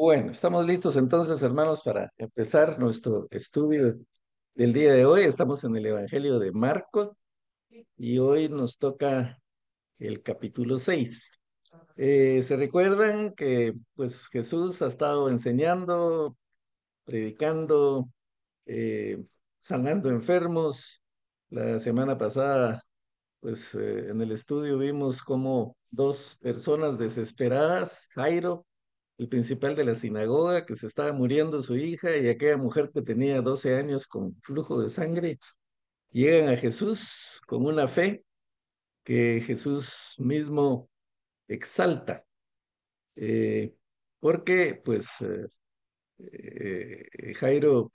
Bueno, estamos listos entonces, hermanos, para empezar nuestro estudio del día de hoy. Estamos en el Evangelio de Marcos y hoy nos toca el capítulo 6. ¿Se recuerdan que pues Jesús ha estado enseñando, predicando, eh, sanando enfermos? La semana pasada, pues en el estudio vimos cómo dos personas desesperadas, Jairo, el principal de la sinagoga, que se estaba muriendo su hija, y aquella mujer que tenía 12 años con flujo de sangre, llegan a Jesús con una fe que Jesús mismo exalta, eh, porque pues Jairo,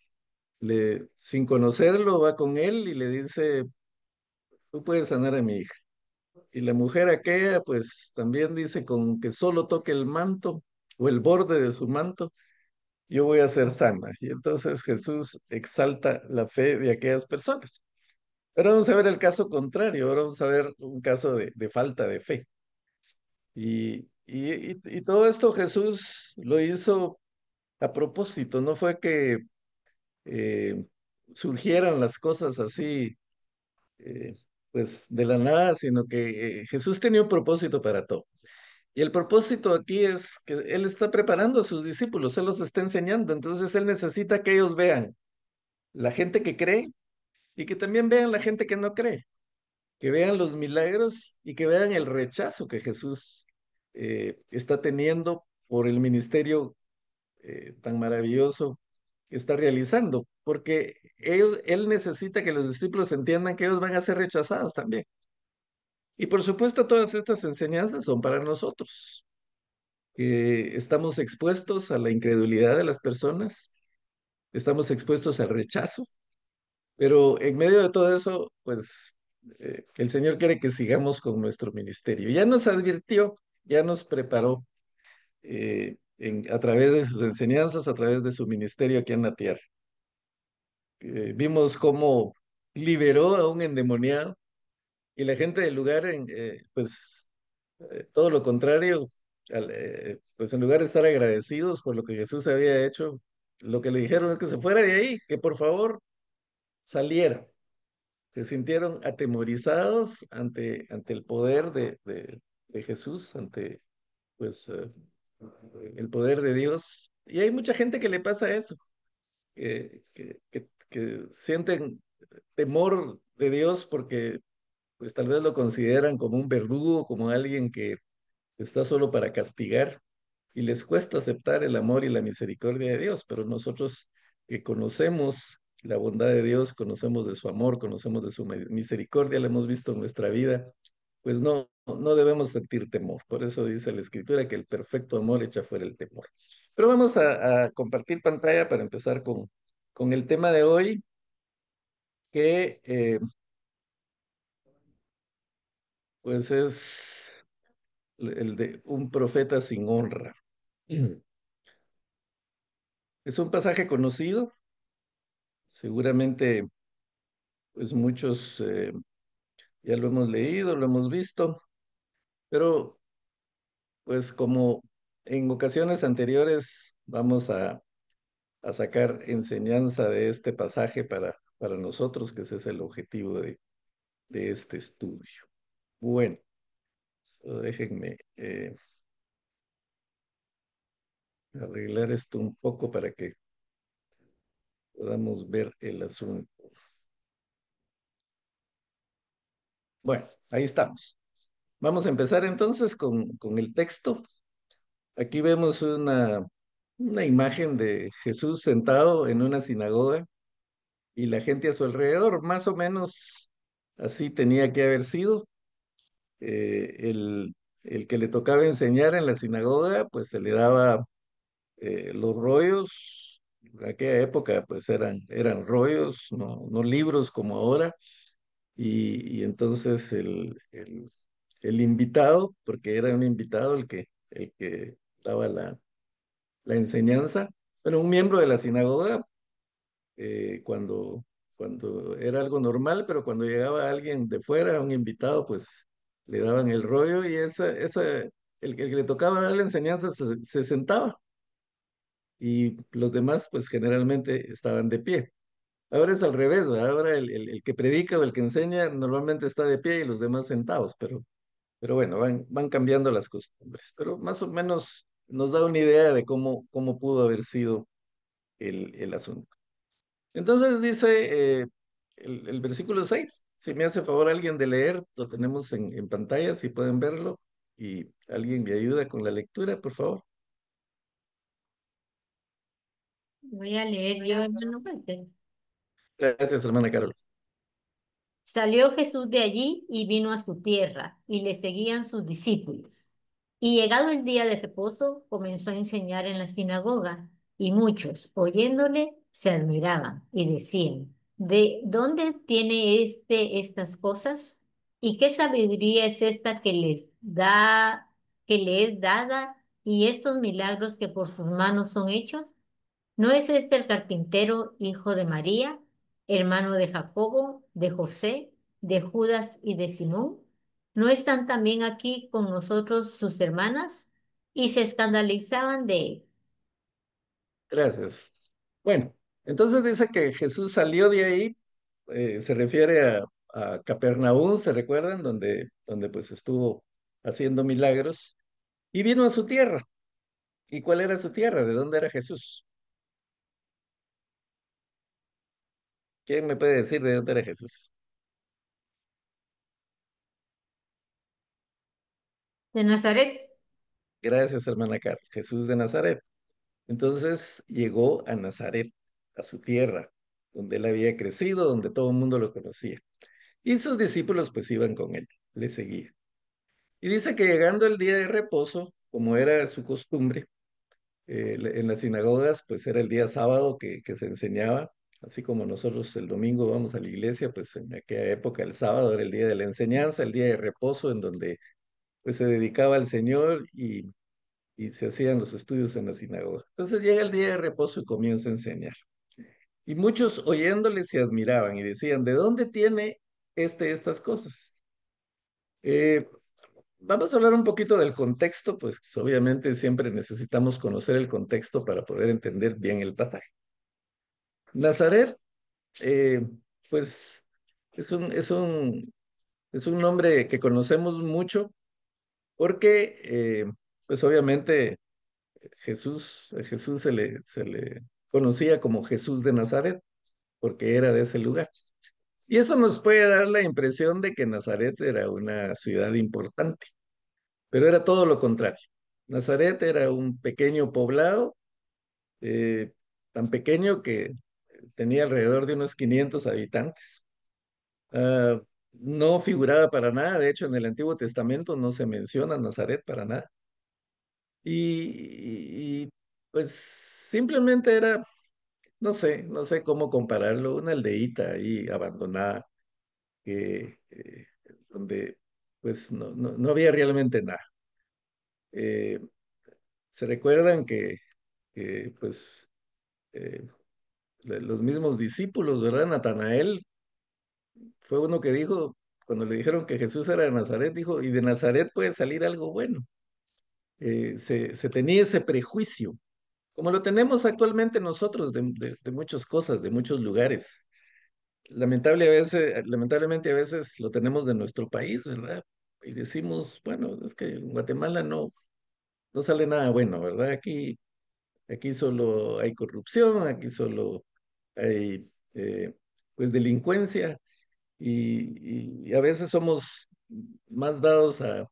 sin conocerlo, va con él y le dice, tú puedes sanar a mi hija. Y la mujer aquella, pues también dice, con que solo toque el manto o el borde de su manto, yo voy a ser sana. Y entonces Jesús exalta la fe de aquellas personas. Pero vamos a ver el caso contrario, ahora vamos a ver un caso de falta de fe. Y todo esto Jesús lo hizo a propósito, no fue que eh, surgieran las cosas así, eh, pues de la nada, sino que Jesús tenía un propósito para todo. Y el propósito aquí es que Él está preparando a sus discípulos, Él los está enseñando, entonces Él necesita que ellos vean la gente que cree y que también vean la gente que no cree, que vean los milagros y que vean el rechazo que Jesús está teniendo por el ministerio tan maravilloso que está realizando, porque él necesita que los discípulos entiendan que ellos van a ser rechazados también. Y por supuesto, todas estas enseñanzas son para nosotros, que estamos expuestos a la incredulidad de las personas, estamos expuestos al rechazo. Pero en medio de todo eso, pues el Señor quiere que sigamos con nuestro ministerio. Ya nos advirtió, ya nos preparó a través de sus enseñanzas, a través de su ministerio aquí en la tierra. Vimos cómo liberó a un endemoniado y la gente del lugar, pues todo lo contrario, pues en lugar de estar agradecidos por lo que Jesús había hecho, lo que le dijeron es que se fuera de ahí, que por favor saliera. Se sintieron atemorizados ante el poder de Jesús, ante pues el poder de Dios. Y hay mucha gente que le pasa eso, que sienten temor de Dios porque pues tal vez lo consideran como un verdugo, como alguien que está solo para castigar y les cuesta aceptar el amor y la misericordia de Dios, pero nosotros que conocemos la bondad de Dios, conocemos de su amor, conocemos de su misericordia, la hemos visto en nuestra vida, pues no debemos sentir temor. Por eso dice la Escritura que el perfecto amor echa fuera el temor. Pero vamos a compartir pantalla para empezar con el tema de hoy, que pues es el de un profeta sin honra. Es un pasaje conocido, seguramente pues muchos ya lo hemos leído, lo hemos visto, pero pues como en ocasiones anteriores vamos a sacar enseñanza de este pasaje para nosotros, que ese es el objetivo de este estudio. Bueno, déjenme arreglar esto un poco para que podamos ver el asunto. Bueno, ahí estamos. Vamos a empezar entonces con el texto. Aquí vemos una imagen de Jesús sentado en una sinagoga y la gente a su alrededor. Más o menos así tenía que haber sido. El que le tocaba enseñar en la sinagoga, pues se le daba los rollos. En aquella época, pues eran rollos, no libros como ahora. Y entonces el invitado, porque era un invitado el que daba la enseñanza, bueno, un miembro de la sinagoga, cuando era algo normal, pero cuando llegaba alguien de fuera, un invitado, pues le daban el rollo y el que le tocaba dar la enseñanza se sentaba. y los demás pues generalmente estaban de pie. Ahora es al revés, ¿verdad? Ahora el que predica o el que enseña normalmente está de pie y los demás sentados, pero bueno, van cambiando las costumbres. Pero más o menos nos da una idea de cómo pudo haber sido el asunto. Entonces dice el versículo 6. Si me hace favor alguien de leer, lo tenemos en pantalla, si pueden verlo, y alguien me ayuda con la lectura, por favor. Voy a leer yo, hermano Walter. Gracias, hermana Carol. Salió Jesús de allí y vino a su tierra, y le seguían sus discípulos. Y llegado el día de reposo, comenzó a enseñar en la sinagoga, y muchos, oyéndole, se admiraban y decían, ¿de dónde tiene estas cosas? ¿Y qué sabiduría es esta que le es dada, y estos milagros que por sus manos son hechos? ¿No es este el carpintero, hijo de María, hermano de Jacobo, de José, de Judas y de Simón? ¿No están también aquí con nosotros sus hermanas? Y se escandalizaban de él. Gracias. Bueno, entonces dice que Jesús salió de ahí, se refiere a Capernaum, ¿se recuerdan? Donde pues estuvo haciendo milagros, y vino a su tierra. ¿Y cuál era su tierra? ¿De dónde era Jesús? ¿Quién me puede decir de dónde era Jesús? De Nazaret. Gracias, hermana Carol. Jesús de Nazaret. Entonces llegó a Nazaret, a su tierra, donde él había crecido, donde todo el mundo lo conocía. Y sus discípulos pues iban con él, le seguían. Y dice que llegando el día de reposo, como era su costumbre, en las sinagogas pues era el día sábado que se enseñaba, así como nosotros el domingo vamos a la iglesia, pues en aquella época el sábado era el día de la enseñanza, el día de reposo en donde pues se dedicaba al Señor y se hacían los estudios en la sinagoga. Entonces llega el día de reposo y comienza a enseñar. Y muchos oyéndole se admiraban y decían, ¿de dónde tiene estas cosas? Eh, Vamos a hablar un poquito del contexto, pues obviamente siempre necesitamos conocer el contexto para poder entender bien el pasaje. Nazaret, eh, pues es es un nombre que conocemos mucho porque, pues obviamente a Jesús se le conocía como Jesús de Nazaret porque era de ese lugar. Y eso nos puede dar la impresión de que Nazaret era una ciudad importante, pero era todo lo contrario. Nazaret era un pequeño poblado, eh, tan pequeño que tenía alrededor de unos 500 habitantes. Ah, no figuraba para nada, de hecho en el Antiguo Testamento no se menciona Nazaret para nada. Y, pues simplemente era, no sé cómo compararlo, una aldeíta ahí abandonada, donde pues no había realmente nada. Eh, Se recuerdan pues eh, los mismos discípulos, ¿verdad? Natanael fue uno que dijo, cuando le dijeron que Jesús era de Nazaret, dijo, y de Nazaret puede salir algo bueno. Se tenía ese prejuicio, como lo tenemos actualmente nosotros de muchas cosas, de muchos lugares. Lamentablemente a veces lo tenemos de nuestro país, ¿verdad? Y decimos, bueno, es que en Guatemala no sale nada bueno, ¿verdad? Aquí solo hay corrupción, aquí solo hay pues delincuencia y a veces somos más dados a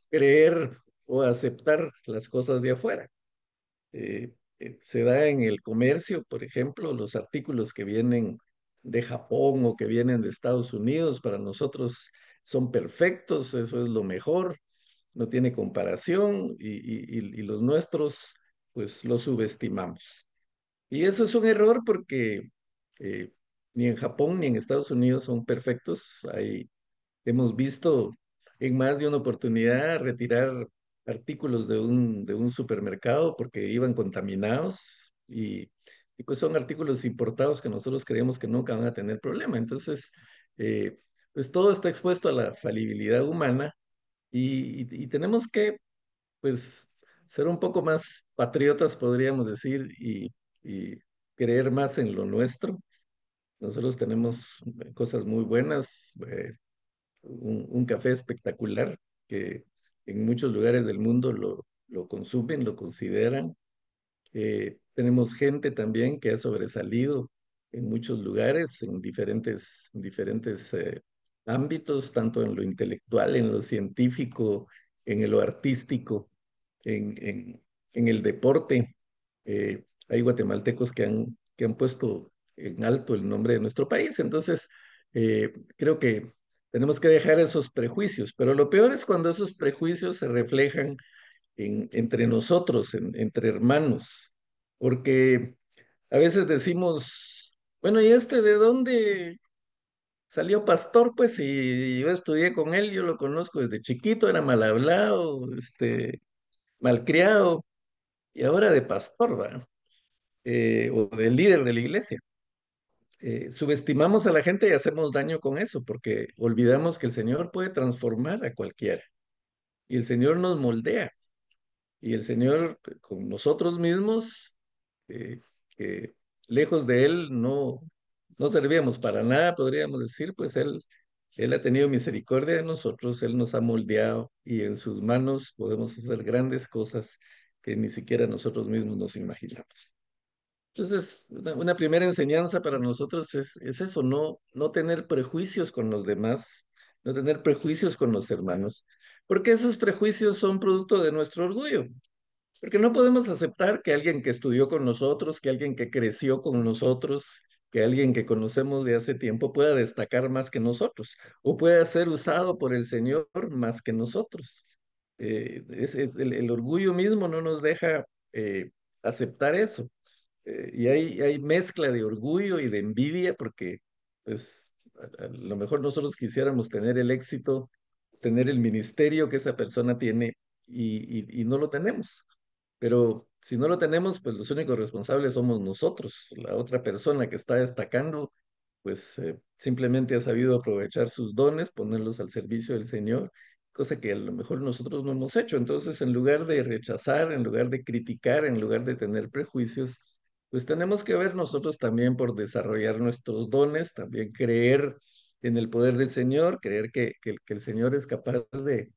creer o a aceptar las cosas de afuera. Se da en el comercio, por ejemplo, los artículos que vienen de Japón o que vienen de Estados Unidos, para nosotros son perfectos, eso es lo mejor, no tiene comparación y los nuestros, pues los subestimamos. Y eso es un error porque eh, ni en Japón ni en Estados Unidos son perfectos. Hemos visto en más de una oportunidad retirar artículos de un supermercado porque iban contaminados y pues son artículos importados que nosotros creemos que nunca van a tener problema. Entonces, eh, pues todo está expuesto a la falibilidad humana y tenemos que, pues, ser un poco más patriotas, podríamos decir, y creer más en lo nuestro. Nosotros tenemos cosas muy buenas, un café espectacular que en muchos lugares del mundo lo consumen, lo consideran. Tenemos gente también que ha sobresalido en muchos lugares, en diferentes ámbitos, tanto en lo intelectual, en lo científico, en lo artístico, en, en, en el deporte. Hay guatemaltecos que han puesto en alto el nombre de nuestro país. Entonces, creo que tenemos que dejar esos prejuicios, pero lo peor es cuando esos prejuicios se reflejan entre nosotros, entre hermanos, porque a veces decimos, bueno, ¿y este de dónde salió pastor? Pues si yo estudié con él, yo lo conozco desde chiquito, era mal hablado, malcriado, y ahora de pastor, ¿va? O de líder de la iglesia. Subestimamos a la gente y hacemos daño con eso, porque olvidamos que el Señor puede transformar a cualquiera, y el Señor nos moldea. Y el Señor con nosotros mismos, eh, que lejos de Él no servíamos para nada, podríamos decir, pues Él ha tenido misericordia de nosotros, Él nos ha moldeado y en sus manos podemos hacer grandes cosas que ni siquiera nosotros mismos nos imaginamos. Entonces, una primera enseñanza para nosotros es eso, no tener prejuicios con los demás, no tener prejuicios con los hermanos, porque esos prejuicios son producto de nuestro orgullo. Porque no podemos aceptar que alguien que estudió con nosotros, que alguien que creció con nosotros, que alguien que conocemos de hace tiempo pueda destacar más que nosotros o pueda ser usado por el Señor más que nosotros. El orgullo mismo no nos deja aceptar eso. Y hay mezcla de orgullo y de envidia porque pues, a lo mejor nosotros quisiéramos tener el éxito, tener el ministerio que esa persona tiene y no lo tenemos. Pero si no lo tenemos, pues los únicos responsables somos nosotros. La otra persona que está destacando, pues simplemente ha sabido aprovechar sus dones, ponerlos al servicio del Señor, cosa que a lo mejor nosotros no hemos hecho. Entonces, en lugar de rechazar, en lugar de criticar, en lugar de tener prejuicios, pues tenemos que ver nosotros también por desarrollar nuestros dones, también creer en el poder del Señor, creer que el Señor es capaz de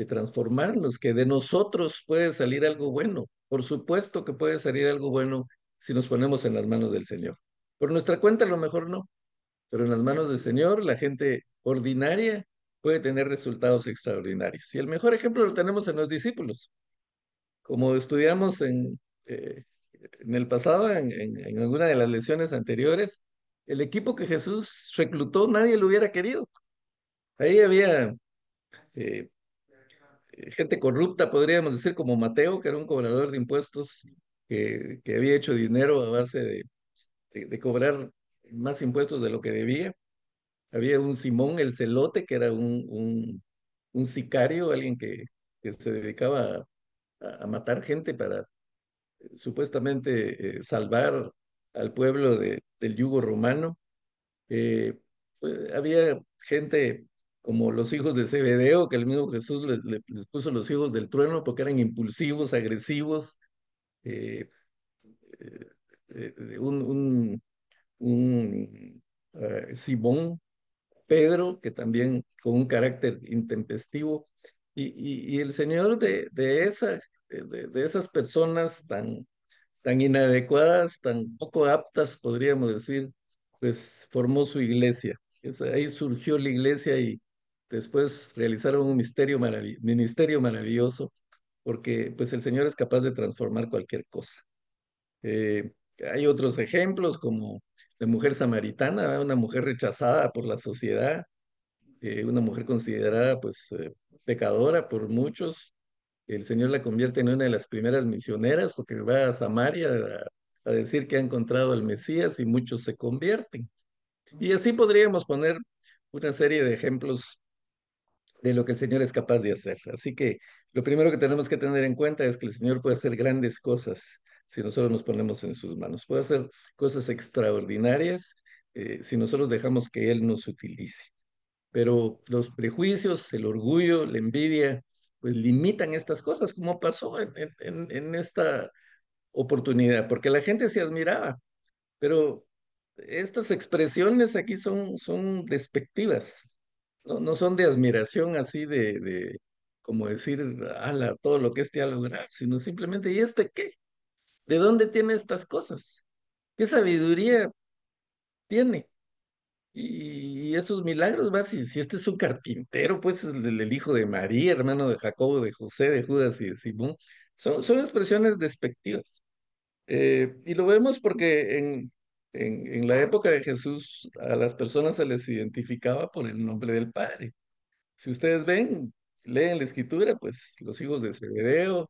transformarnos, que de nosotros puede salir algo bueno. Por supuesto que puede salir algo bueno si nos ponemos en las manos del Señor. Por nuestra cuenta a lo mejor no, pero en las manos del Señor la gente ordinaria puede tener resultados extraordinarios. Y el mejor ejemplo lo tenemos en los discípulos. Como estudiamos en el pasado, en alguna de las lecciones anteriores, el equipo que Jesús reclutó nadie lo hubiera querido. Ahí había eh, gente corrupta, podríamos decir, como Mateo, que era un cobrador de impuestos, que había hecho dinero a base de cobrar más impuestos de lo que debía. Había un Simón el Celote, que era un sicario, alguien que se dedicaba a matar gente para supuestamente salvar al pueblo del yugo romano. Eh, pues, había gente como los hijos de Zebedeo, que el mismo Jesús les puso los hijos del trueno porque eran impulsivos, agresivos. eh, eh, un, Simón Pedro, que también con un carácter intempestivo. Y el Señor de esas personas tan inadecuadas, tan poco aptas, podríamos decir, pues formó su iglesia. Ahí surgió la iglesia y después realizaron un ministerio maravilloso, porque pues el Señor es capaz de transformar cualquier cosa. Eh, Hay otros ejemplos como la mujer samaritana, ¿verdad? Una mujer rechazada por la sociedad, una mujer considerada pues pecadora por muchos. El Señor la convierte en una de las primeras misioneras porque va a Samaria a decir que ha encontrado al Mesías y muchos se convierten. Y así podríamos poner una serie de ejemplos de lo que el Señor es capaz de hacer. Así que lo primero que tenemos que tener en cuenta es que el Señor puede hacer grandes cosas si nosotros nos ponemos en sus manos. Puede hacer cosas extraordinarias si nosotros dejamos que Él nos utilice. Pero los prejuicios, el orgullo, la envidia, pues limitan estas cosas, como pasó en esta oportunidad, porque la gente se admiraba, pero estas expresiones aquí son despectivas, no son de admiración así como decir, ala, todo lo que este ha logrado, sino simplemente, ¿y este qué? ¿De dónde tiene estas cosas? ¿Qué sabiduría tiene? Y esos milagros, va, si este es un carpintero, pues es el hijo de María, hermano de Jacobo, de José, de Judas y de Simón, son expresiones despectivas. Y lo vemos porque en la época de Jesús a las personas se les identificaba por el nombre del Padre. Si ustedes ven, leen la escritura, pues los hijos de Zebedeo,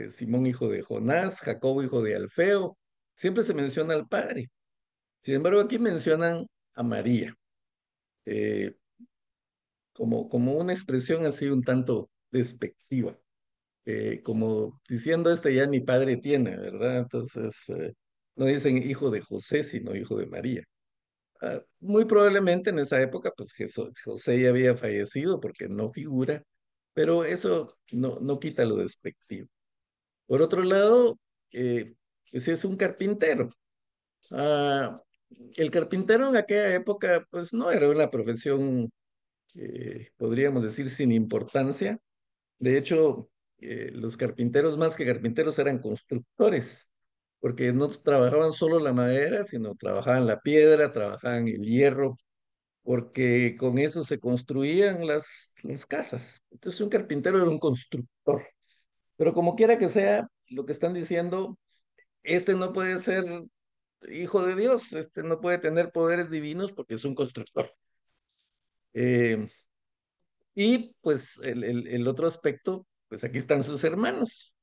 Simón hijo de Jonás, Jacobo hijo de Alfeo, siempre se menciona al Padre. Sin embargo, aquí mencionan a María, eh, como una expresión así un tanto despectiva, como diciendo este ya ni padre tiene, ¿verdad? Entonces, no dicen hijo de José, sino hijo de María. Muy probablemente en esa época, pues José ya había fallecido porque no figura, pero eso no quita lo despectivo. Por otro lado, pues es un carpintero. Ah, el carpintero en aquella época, pues no era una profesión, podríamos decir, sin importancia. De hecho, los carpinteros más que carpinteros eran constructores, porque no trabajaban solo la madera, sino trabajaban la piedra, trabajaban el hierro, porque con eso se construían las casas. Entonces un carpintero era un constructor. Pero como quiera que sea, lo que están diciendo, este no puede ser hijo de Dios, este no puede tener poderes divinos porque es un constructor. Eh, y pues el otro aspecto, pues aquí están sus hermanos.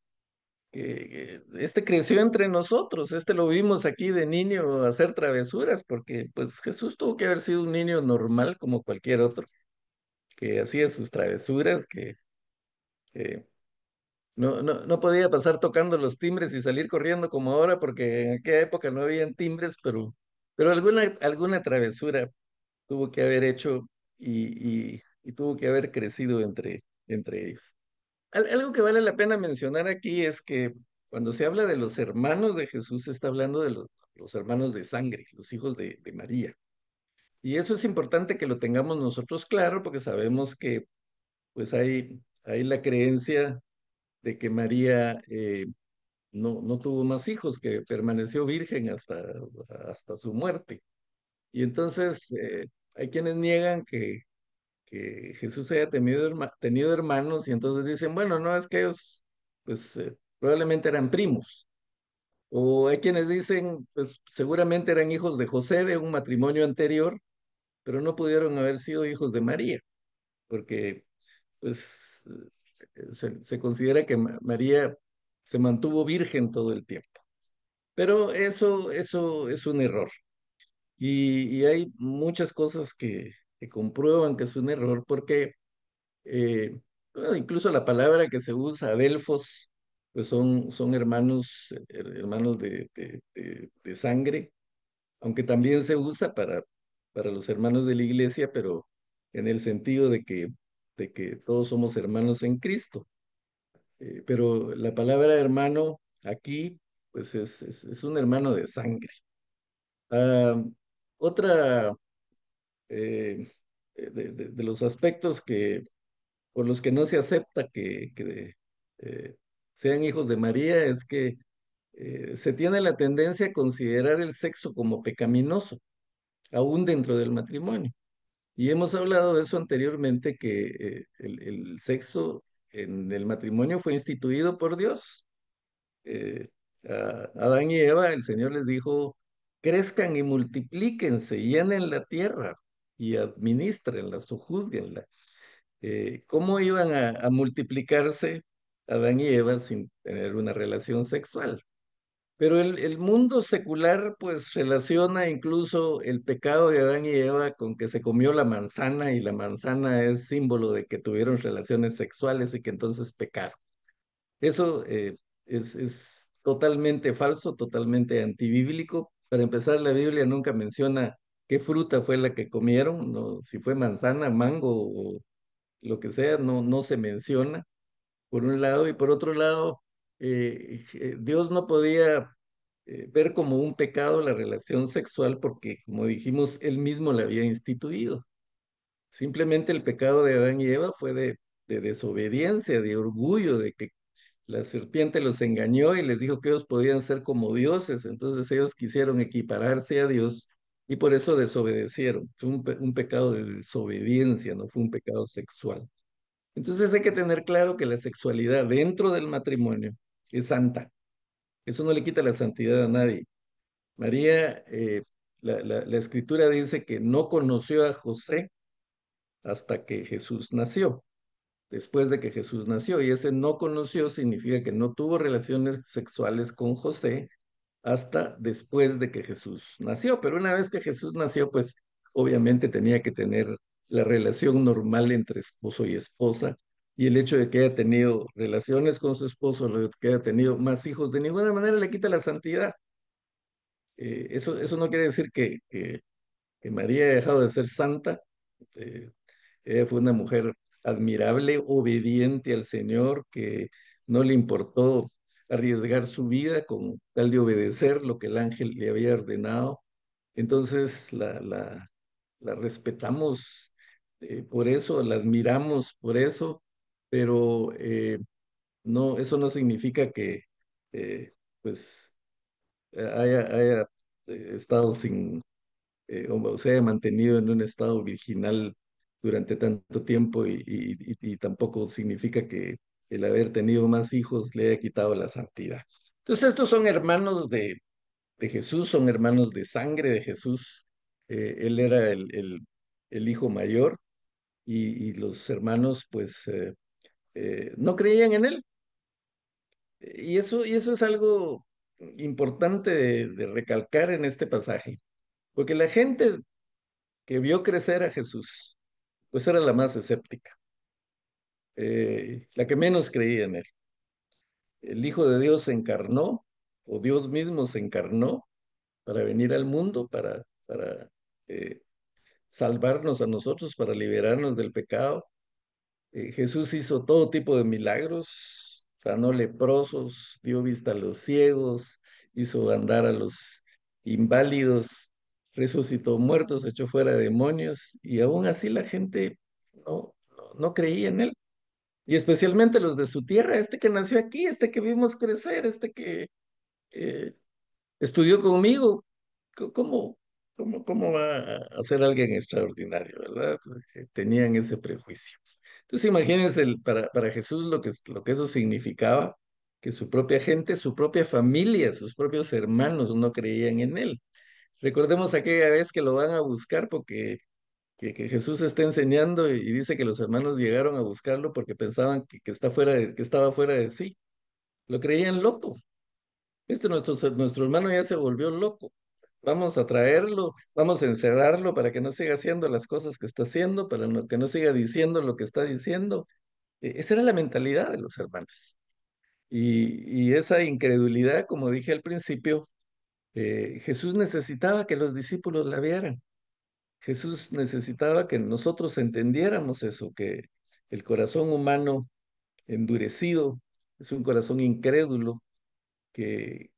Este creció entre nosotros, este lo vimos aquí de niño hacer travesuras, porque pues Jesús tuvo que haber sido un niño normal como cualquier otro, que hacía sus travesuras, que eh, no podía pasar tocando los timbres y salir corriendo como ahora, porque en aquella época no habían timbres, pero alguna travesura tuvo que haber hecho y tuvo que haber crecido entre ellos. Algo que vale la pena mencionar aquí es que cuando se habla de los hermanos de Jesús, se está hablando de los hermanos de sangre, los hijos de María. Y eso es importante que lo tengamos nosotros claro, porque sabemos que pues hay la creencia de que María no tuvo más hijos, que permaneció virgen hasta su muerte. Y entonces hay quienes niegan que Jesús haya tenido hermanos y entonces dicen, bueno, no, es que ellos pues probablemente eran primos. O hay quienes dicen, pues seguramente eran hijos de José de un matrimonio anterior, pero no pudieron haber sido hijos de María, porque pues se considera que María se mantuvo virgen todo el tiempo. Pero eso es un error. Y hay muchas cosas que comprueban que es un error porque bueno, incluso la palabra que se usa, adelfos, pues son hermanos, hermanos de sangre, aunque también se usa para los hermanos de la iglesia, pero en el sentido de que todos somos hermanos en Cristo. Pero la palabra hermano aquí, pues es un hermano de sangre. Ah, otra de los aspectos por los que no se acepta que sean hijos de María es que se tiene la tendencia a considerar el sexo como pecaminoso, aún dentro del matrimonio. Y hemos hablado de eso anteriormente, que el sexo en el matrimonio fue instituido por Dios. Eh, a Adán y Eva, el Señor les dijo, crezcan y multiplíquense, llenen la tierra y administrenla, sojúzguenla. ¿Cómo iban a multiplicarse Adán y Eva sin tener una relación sexual? Pero el mundo secular pues relaciona incluso el pecado de Adán y Eva con que se comió la manzana y la manzana es símbolo de que tuvieron relaciones sexuales y que entonces pecaron. Eso es totalmente falso, totalmente antibíblico. Para empezar, la Biblia nunca menciona qué fruta fue la que comieron, no, si fue manzana, mango o lo que sea, no se menciona. por un lado, y por otro lado, Dios no podía ver como un pecado la relación sexual porque, como dijimos, Él mismo la había instituido. Simplemente el pecado de Adán y Eva fue de desobediencia, de orgullo, de que la serpiente los engañó y les dijo que ellos podían ser como dioses. Entonces ellos quisieron equipararse a Dios y por eso desobedecieron. Fue un pecado de desobediencia, no fue un pecado sexual. Entonces hay que tener claro que la sexualidad dentro del matrimonio es santa. Eso no le quita la santidad a nadie. María, la escritura dice que no conoció a José hasta que Jesús nació, después de que Jesús nació. Y ese no conoció significa que no tuvo relaciones sexuales con José hasta después de que Jesús nació. Pero una vez que Jesús nació, pues obviamente tenía que tener la relación normal entre esposo y esposa. Y el hecho de que haya tenido relaciones con su esposo, lo de que haya tenido más hijos, de ninguna manera le quita la santidad. Eso no quiere decir que María haya dejado de ser santa. Eh, Ella fue una mujer admirable, obediente al Señor, que no le importó arriesgar su vida con tal de obedecer lo que el ángel le había ordenado. Entonces la respetamos por eso, la admiramos por eso, pero no, eso no significa que eh, pues haya estado sin o se haya mantenido en un estado virginal durante tanto tiempo y tampoco significa que el haber tenido más hijos le haya quitado la santidad. Entonces estos son hermanos de Jesús, son hermanos de sangre de Jesús. Él era el hijo mayor y los hermanos pues no creían en él. Y eso es algo importante de recalcar en este pasaje, porque la gente que vio crecer a Jesús, pues era la más escéptica, la que menos creía en él. El Hijo de Dios se encarnó, o Dios mismo se encarnó para venir al mundo, para eh, salvarnos a nosotros, para liberarnos del pecado. Jesús hizo todo tipo de milagros, sanó leprosos, dio vista a los ciegos, hizo andar a los inválidos, resucitó muertos, echó fuera demonios, y aún así la gente no creía en él. Y especialmente los de su tierra, este que nació aquí, este que vimos crecer, este que eh, estudió conmigo. ¿Cómo, cómo va a ser alguien extraordinario, verdad? Porque tenían ese prejuicio. Entonces imagínense para Jesús lo que eso significaba, que su propia gente, su propia familia, sus propios hermanos no creían en él. Recordemos aquella vez que lo van a buscar porque que Jesús está enseñando y dice que los hermanos llegaron a buscarlo porque pensaban que estaba fuera de sí. Lo creían loco. Nuestro hermano ya se volvió loco. Vamos a traerlo, vamos a encerrarlo para que no siga haciendo las cosas que está haciendo, que no siga diciendo lo que está diciendo. Esa era la mentalidad de los hermanos. Y esa incredulidad, como dije al principio, Jesús necesitaba que los discípulos la vieran. Jesús necesitaba que nosotros entendiéramos eso, que el corazón humano endurecido es un corazón incrédulo que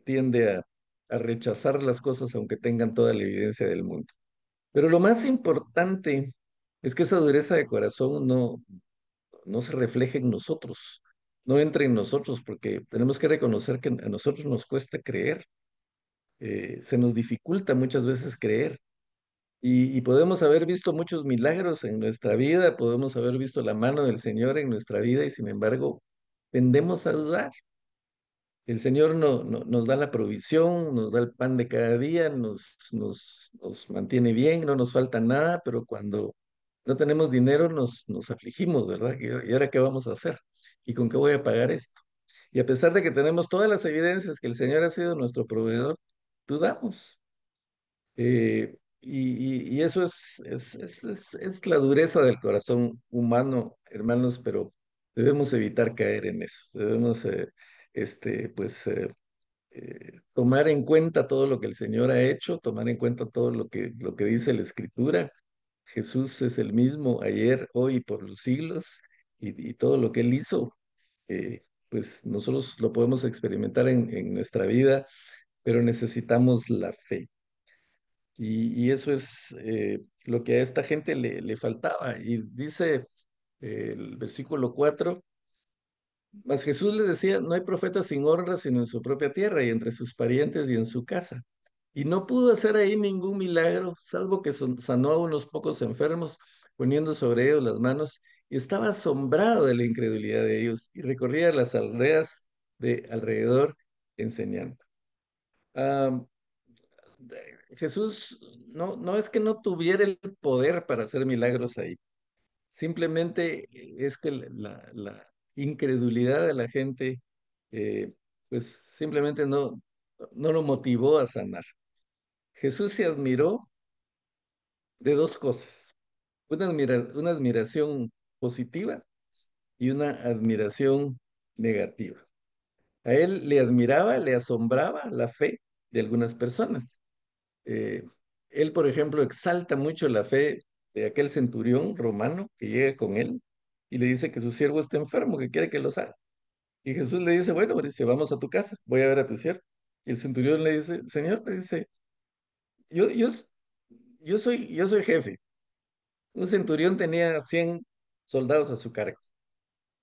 tiende a rechazar las cosas aunque tengan toda la evidencia del mundo. Pero lo más importante es que esa dureza de corazón no se refleje en nosotros, no entre en nosotros, porque tenemos que reconocer que a nosotros nos cuesta creer, se nos dificulta muchas veces creer. Y podemos haber visto muchos milagros en nuestra vida, podemos haber visto la mano del Señor en nuestra vida y sin embargo tendemos a dudar. El Señor nos da la provisión, nos da el pan de cada día, nos mantiene bien, no nos falta nada, pero cuando no tenemos dinero nos afligimos, ¿verdad? ¿Y ahora qué vamos a hacer? ¿Y con qué voy a pagar esto? Y a pesar de que tenemos todas las evidencias que el Señor ha sido nuestro proveedor, dudamos. Y eso es la dureza del corazón humano, hermanos, pero debemos evitar caer en eso. Debemos, pues, tomar en cuenta todo lo que el Señor ha hecho, tomar en cuenta todo lo que dice la Escritura. Jesús es el mismo ayer, hoy y por los siglos, y todo lo que Él hizo. pues nosotros lo podemos experimentar en nuestra vida, pero necesitamos la fe. Y eso es lo que a esta gente le faltaba. Y dice el versículo 4: mas Jesús les decía, no hay profeta sin honra sino en su propia tierra y entre sus parientes y en su casa. Y no pudo hacer ahí ningún milagro, salvo que sanó a unos pocos enfermos, poniendo sobre ellos las manos, y estaba asombrado de la incredulidad de ellos, y recorría las aldeas de alrededor enseñando. Ah, Jesús no es que no tuviera el poder para hacer milagros ahí, simplemente es que la incredulidad de la gente, eh, pues simplemente no lo motivó a sanar. Jesús se admiró de dos cosas: una admiración positiva y una admiración negativa. A él le admiraba, le asombraba la fe de algunas personas. Eh, Él, por ejemplo, exalta mucho la fe de aquel centurión romano que llega con él y le dice que su siervo está enfermo, que quiere que lo haga. Y Jesús le dice, bueno, dice, vamos a tu casa, voy a ver a tu siervo. Y el centurión le dice, Señor, le dice, yo, yo, yo soy jefe. Un centurión tenía 100 soldados a su cargo.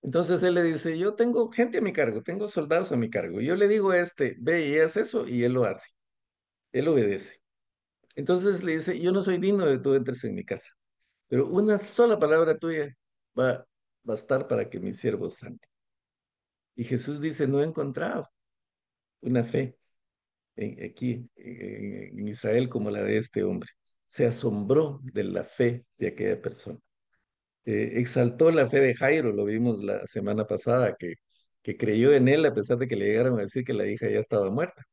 Entonces él le dice, yo tengo gente a mi cargo, tengo soldados a mi cargo. Y yo le digo a este, ve y haz eso, y él lo hace, él obedece. Entonces le dice, yo no soy digno de que tú entres en mi casa, pero una sola palabra tuya va a bastar para que mi siervo sane. Y Jesús dice, no he encontrado una fe aquí en Israel como la de este hombre. Se asombró de la fe de aquella persona. Exaltó la fe de Jairo, lo vimos la semana pasada, que creyó en él a pesar de que le llegaron a decir que la hija ya estaba muerta.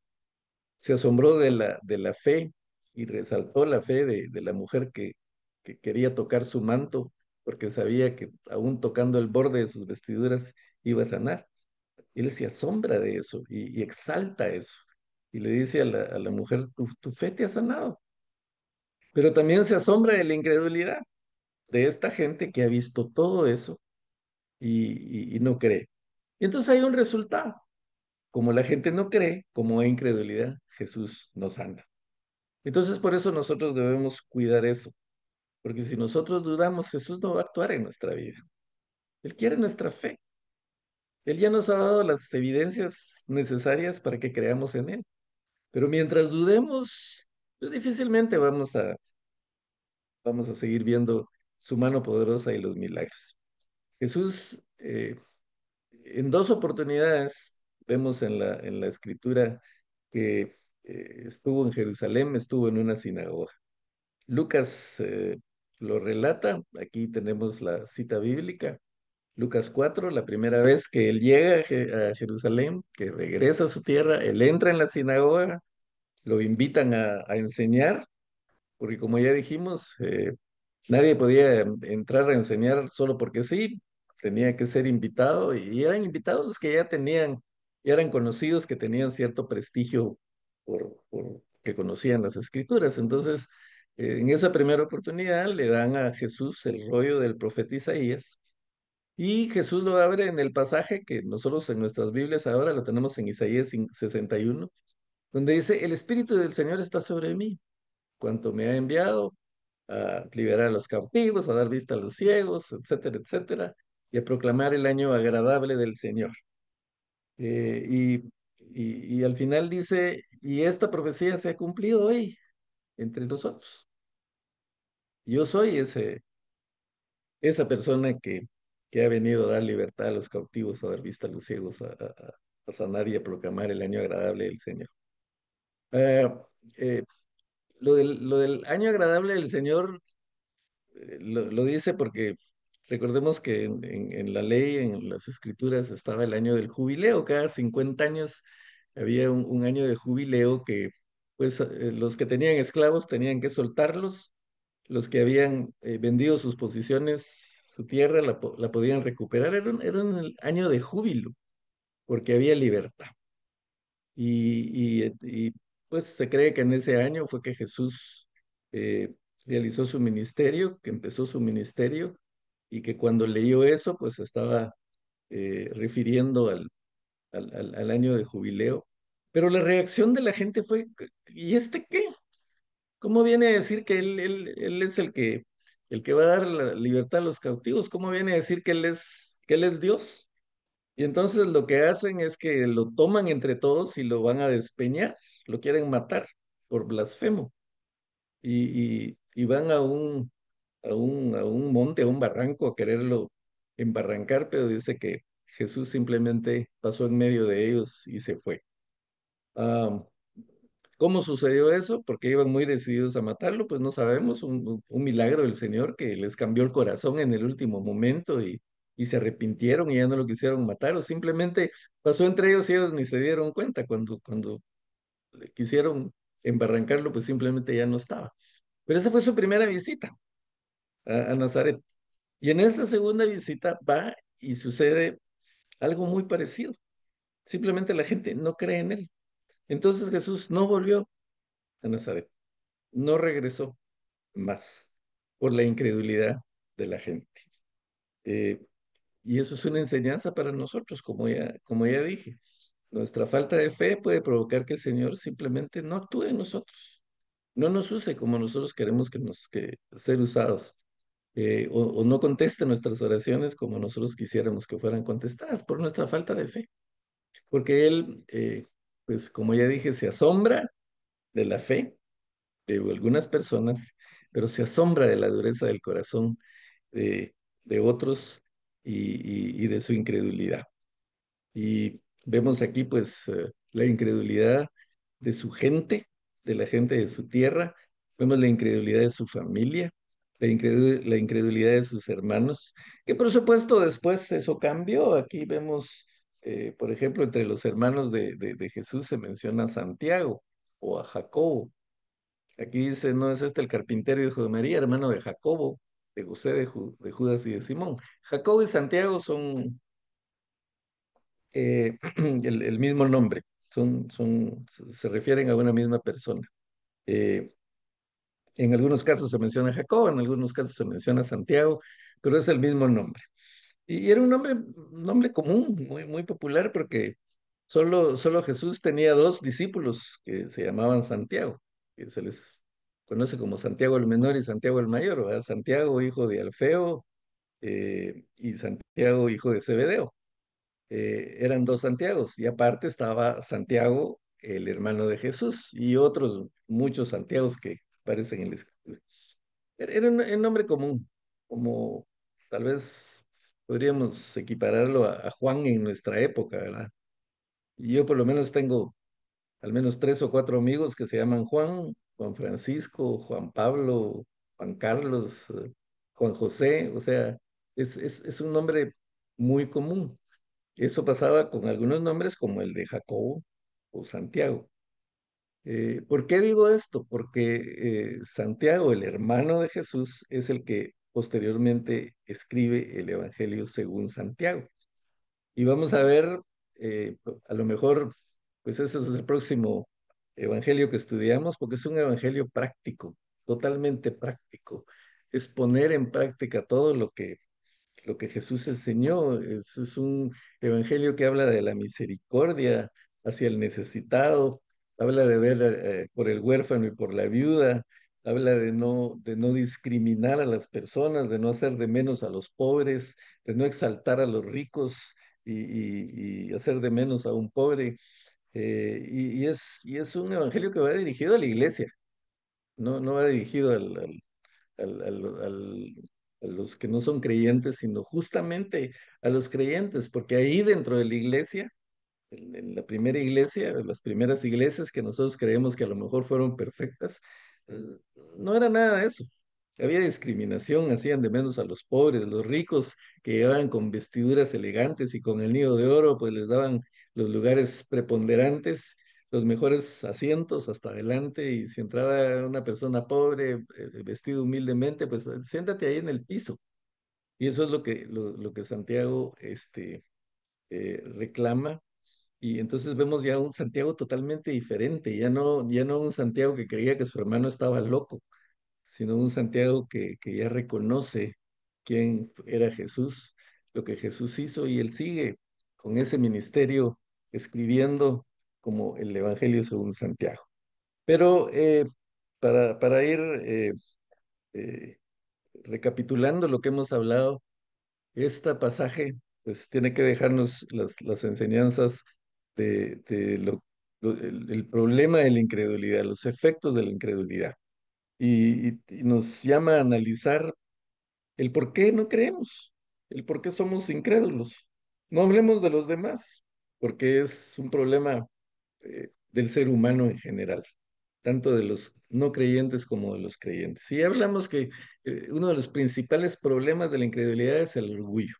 Se asombró de la fe y resaltó la fe de la mujer que quería tocar su manto porque sabía que aún tocando el borde de sus vestiduras iba a sanar. Él se asombra de eso y exalta eso. Y le dice a la mujer, tu fe te ha sanado. Pero también se asombra de la incredulidad de esta gente que ha visto todo eso y no cree. Y entonces hay un resultado. Como la gente no cree, como hay incredulidad, Jesús nos sana. Entonces por eso nosotros debemos cuidar eso. Porque si nosotros dudamos, Jesús no va a actuar en nuestra vida. Él quiere nuestra fe. Él ya nos ha dado las evidencias necesarias para que creamos en Él. Pero mientras dudemos, pues difícilmente vamos a seguir viendo su mano poderosa y los milagros. Jesús, en dos oportunidades, vemos en la escritura que estuvo en Jerusalén, estuvo en una sinagoga. Lucas lo relata, aquí tenemos la cita bíblica. Lucas 4, la primera vez que él llega a Jerusalén, que regresa a su tierra, él entra en la sinagoga, lo invitan a enseñar, porque como ya dijimos, nadie podía entrar a enseñar solo porque sí, tenía que ser invitado y eran invitados los que ya eran conocidos, que tenían cierto prestigio que conocían las escrituras. Entonces, en esa primera oportunidad le dan a Jesús el rollo del profeta Isaías y Jesús lo abre en el pasaje que nosotros en nuestras Biblias ahora lo tenemos en Isaías 61, donde dice, el Espíritu del Señor está sobre mí, cuanto me ha enviado a liberar a los cautivos, a dar vista a los ciegos, etcétera, etcétera, y a proclamar el año agradable del Señor. Y al final dice, y esta profecía se ha cumplido hoy entre nosotros. Yo soy esa persona que ha venido a dar libertad a los cautivos, a dar vista a los ciegos, a sanar y a proclamar el año agradable del Señor. Ah, eh, lo del año agradable del Señor lo dice porque recordemos que en la ley, en las escrituras, estaba el año del jubileo. Cada 50 años había un año de jubileo que, pues, los que tenían esclavos tenían que soltarlos, los que habían vendido sus posiciones, su tierra, la podían recuperar. Era un año de júbilo, porque había libertad. Pues se cree que en ese año fue que Jesús realizó su ministerio, que empezó su ministerio, y que cuando leyó eso, pues estaba refiriendo al año de jubileo. Pero la reacción de la gente fue, ¿y este qué? ¿Cómo viene a decir que él es el que va a dar la libertad a los cautivos? ¿Cómo viene a decir que él es Dios? Y entonces lo que hacen es que lo toman entre todos y lo van a despeñar, lo quieren matar por blasfemo. Y van a un monte, a un barranco a quererlo embarrancar, pero dice que Jesús simplemente pasó en medio de ellos y se fue. Ah, ¿Cómo sucedió eso? Porque iban muy decididos a matarlo, pues no sabemos, un milagro del Señor que les cambió el corazón en el último momento y se arrepintieron y ya no lo quisieron matar, o simplemente pasó entre ellos y ellos ni se dieron cuenta cuando quisieron embarrancarlo, pues simplemente ya no estaba. Pero esa fue su primera visita a Nazaret. Y en esta segunda visita va y sucede algo muy parecido. Simplemente la gente no cree en él. Entonces Jesús no volvió a Nazaret, no regresó más por la incredulidad de la gente. Eh, y eso es una enseñanza para nosotros, como ya dije. Nuestra falta de fe puede provocar que el Señor simplemente no actúe en nosotros, no nos use como nosotros queremos que ser usados, o no conteste nuestras oraciones como nosotros quisiéramos que fueran contestadas por nuestra falta de fe. Porque Él, pues como ya dije, se asombra de la fe de algunas personas, pero se asombra de la dureza del corazón de, de otros y de su incredulidad. Y vemos aquí pues la incredulidad de su gente, de la gente de su tierra, vemos la incredulidad de su familia, la incredulidad de sus hermanos, que por supuesto después eso cambió. Aquí vemos, por ejemplo, entre los hermanos de Jesús se menciona a Santiago o a Jacobo. Aquí dice, no es este el carpintero hijo de María, hermano de Jacobo, de José, de Judas y de Simón. Jacobo y Santiago son el mismo nombre, se refieren a una misma persona. Eh, en algunos casos se menciona Jacobo, en algunos casos se menciona Santiago, pero es el mismo nombre. Y era un nombre común, muy popular, porque solo Jesús tenía dos discípulos que se llamaban Santiago, que se les conoce como Santiago el menor y Santiago el mayor, ¿verdad? Santiago, hijo de Alfeo, y Santiago, hijo de Zebedeo. Eran dos Santiagos, y aparte estaba Santiago, el hermano de Jesús, y otros muchos Santiagos que aparecen en la escritura. Era un nombre común, como tal vez podríamos equipararlo a Juan en nuestra época, ¿verdad? Y yo por lo menos tengo al menos tres o cuatro amigos que se llaman Juan, Juan Francisco, Juan Pablo, Juan Carlos, Juan José, o sea, es un nombre muy común. Eso pasaba con algunos nombres como el de Jacobo o Santiago. ¿Por qué digo esto? Porque Santiago, el hermano de Jesús, es el que posteriormente escribe el Evangelio según Santiago. Y vamos a ver, a lo mejor, pues ese es el próximo Evangelio que estudiamos, porque es un Evangelio práctico, totalmente práctico. Es poner en práctica todo lo que Jesús enseñó. Es un evangelio que habla de la misericordia hacia el necesitado, habla de ver por el huérfano y por la viuda, habla de no discriminar a las personas, de no hacer de menos a los pobres, de no exaltar a los ricos y hacer de menos a un pobre. Y es un evangelio que va dirigido a la iglesia, no va dirigido al- al- al- a los que no son creyentes, sino justamente a los creyentes, porque ahí dentro de la iglesia, en la primera iglesia, en las primeras iglesias que nosotros creemos que a lo mejor fueron perfectas, eh, no era nada de eso. Había discriminación, hacían de menos a los pobres, los ricos que llevaban con vestiduras elegantes y con el nido de oro, pues les daban los lugares preponderantes, los mejores asientos hasta adelante, y si entraba una persona pobre, vestido humildemente, pues siéntate ahí en el piso. Y eso es lo que Santiago reclama. Y entonces vemos ya un Santiago totalmente diferente, ya no un Santiago que creía que su hermano estaba loco, sino un Santiago que ya reconoce quién era Jesús, lo que Jesús hizo y él sigue con ese ministerio escribiendo como el Evangelio según Santiago. Pero para ir eh, recapitulando lo que hemos hablado, este pasaje pues tiene que dejarnos las enseñanzas de el problema de la incredulidad, los efectos de la incredulidad. Y nos llama a analizar el por qué no creemos, el por qué somos incrédulos. No hablemos de los demás, porque es un problema del ser humano en general, tanto de los no creyentes como de los creyentes. Y hablamos que uno de los principales problemas de la incredulidad es el orgullo.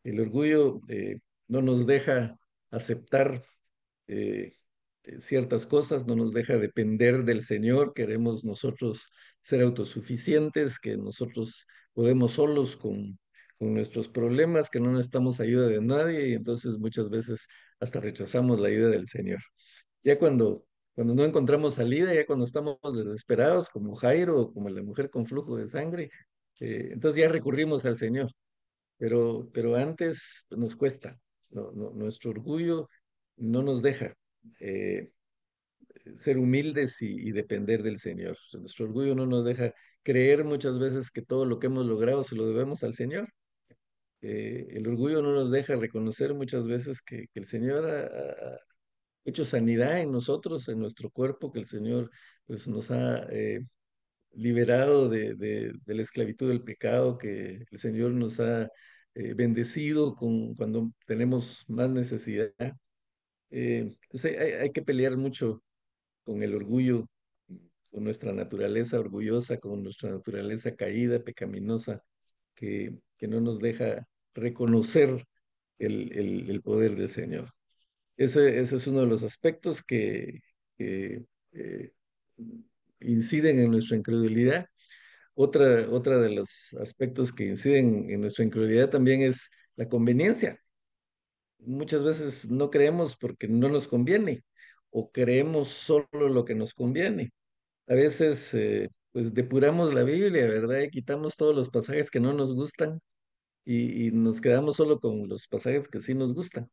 El orgullo no nos deja aceptar eh, ciertas cosas, no nos deja depender del Señor, queremos nosotros ser autosuficientes, que nosotros podemos solos con nuestros problemas, que no necesitamos ayuda de nadie y entonces muchas veces hasta rechazamos la ayuda del Señor. Ya cuando no encontramos salida, ya cuando estamos desesperados, como Jairo o como la mujer con flujo de sangre, entonces ya recurrimos al Señor, pero antes nos cuesta, nuestro orgullo no nos deja eh, ser humildes y depender del Señor. O sea, nuestro orgullo no nos deja creer muchas veces que todo lo que hemos logrado se lo debemos al Señor. El orgullo no nos deja reconocer muchas veces que el Señor ha hecho sanidad en nosotros, en nuestro cuerpo, que el Señor pues, nos ha liberado de la esclavitud del pecado, que el Señor nos ha bendecido cuando tenemos más necesidad. Pues hay que pelear mucho con el orgullo, con nuestra naturaleza orgullosa, con nuestra naturaleza caída, pecaminosa, que no nos deja reconocer el poder del Señor. Ese es uno de los aspectos que, eh, inciden en nuestra incredulidad. Otra de los aspectos que inciden en nuestra incredulidad también es la conveniencia. Muchas veces no creemos porque no nos conviene o creemos solo lo que nos conviene. A veces, pues depuramos la Biblia, ¿verdad? Y quitamos todos los pasajes que no nos gustan y nos quedamos solo con los pasajes que sí nos gustan.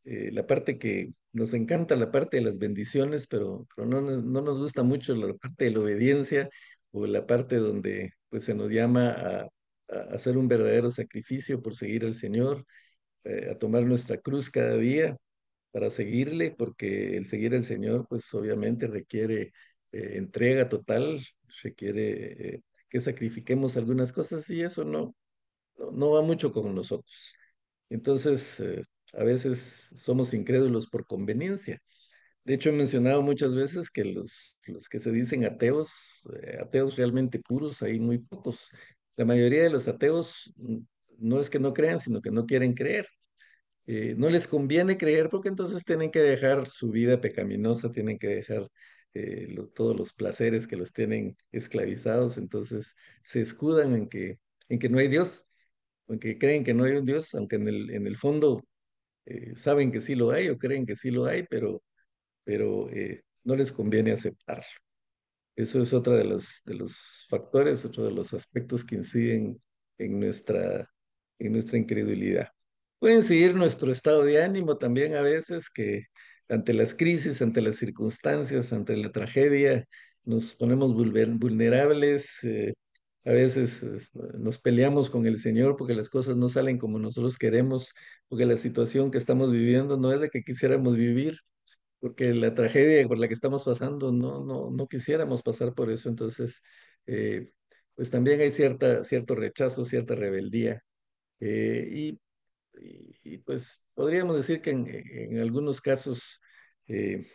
La parte que nos encanta, la parte de las bendiciones, pero no nos gusta mucho la parte de la obediencia o la parte donde pues se nos llama a hacer un verdadero sacrificio por seguir al Señor, a tomar nuestra cruz cada día para seguirle, porque el seguir al Señor pues obviamente requiere entrega total, requiere que sacrifiquemos algunas cosas y eso no va mucho con nosotros. Entonces, a veces somos incrédulos por conveniencia. De hecho, he mencionado muchas veces que los que se dicen ateos, ateos realmente puros, hay muy pocos. La mayoría de los ateos no es que no crean, sino que no quieren creer. No les conviene creer porque entonces tienen que dejar su vida pecaminosa, tienen que dejar todos los placeres que los tienen esclavizados, entonces se escudan en que no hay Dios, en que creen que no hay un Dios, aunque en el fondo saben que sí lo hay o creen que sí lo hay, pero no les conviene aceptarlo. Eso es otro de los factores, otro de los aspectos que inciden en en nuestra incredulidad. Puede incidir nuestro estado de ánimo también a veces, que ante las crisis, ante las circunstancias, ante la tragedia, nos ponemos vulnerables. A veces nos peleamos con el Señor porque las cosas no salen como nosotros queremos, porque la situación que estamos viviendo no es la que quisiéramos vivir porque la tragedia por la que estamos pasando, no quisiéramos pasar por eso, entonces, eh, pues también hay cierto rechazo, cierta rebeldía, eh, y, pues podríamos decir que en algunos casos, eh,